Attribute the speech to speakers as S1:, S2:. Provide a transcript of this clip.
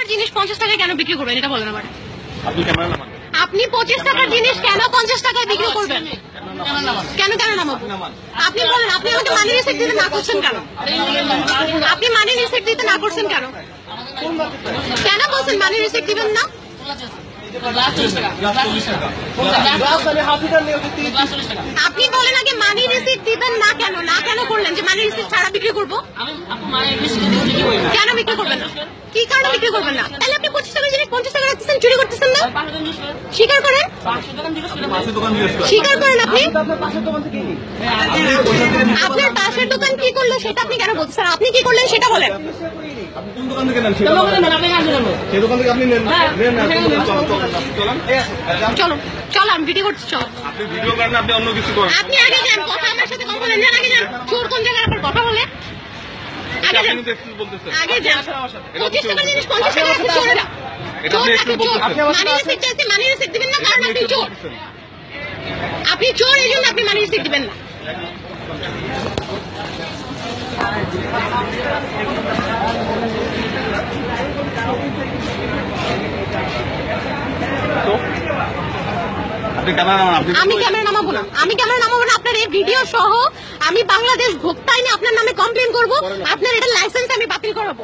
S1: টাকার জিনিস 50 টাকায় কেন বিক্রি করবেন এটা বলেন আমার।
S2: আপনি ক্যামেরা নামান।
S1: আপনি 25 টাকার জিনিস কেন 50 টাকায় বিক্রি করবেন? কেন নামাবো? আপনি বলেন, আপনি আমাকে মানি রিসিপ্ট দিতে না করছেন কেন? আপনি মানি রিসিপ্ট দিতে না করছেন কেন? কেন বলছেন মানি রিসিপ্ট দিবেন না? আপনি বলেন আগে মানি রিসিপ্ট দিবেন না কেন? না কেন করলেন যে মানি রিসিপ্ট ছাড়া বিক্রি করবো? কেন বিক্রি করবেন না? কি কারণে বিক্রি করবেন না? তাহলে আপনি 25 টাকার জিনিস 50 টাকা রাখতেছেন, চুরি করতেছেন না? স্বীকার করেন, স্বীকার করেন। আপনি আপনার পাশের দোকান কি করলো সেটা আপনি কেন বলছেন? আপনি কি করলেন সেটা বলেন। চলো চলো, আমি ভিডিও করছি। চলো
S2: আপনি ভিডিও করেন, আপনি অন্য কিছু করেন।
S1: আপনি আগে যান, কথা আমার সাথে কথা বলেন। যান আগে যান। চোর কোন জায়গায় আপনার কথা বলে? আগে যান, আগে যান। 25 টাকার জিনিস 50 টাকা রাখতে চোরেরা। চোর থাকে, চোর। মানি রিসিপ্ট চাইছে, মানি রিসিপ্ট দিবেন না কারণ আপনি চোর। আপনি চোর, এই জন্য আপনি মানি রিসিপ্ট দিবেন না। আমি ক্যামেরা নামাবো না, আমি ক্যামেরা নামাবো না। আপনার এই ভিডিও সহ আমি বাংলাদেশ ভোক্তা আইনে আপনার নামে কমপ্লেন করবো। আপনার এটা লাইসেন্স আমি বাতিল করাবো।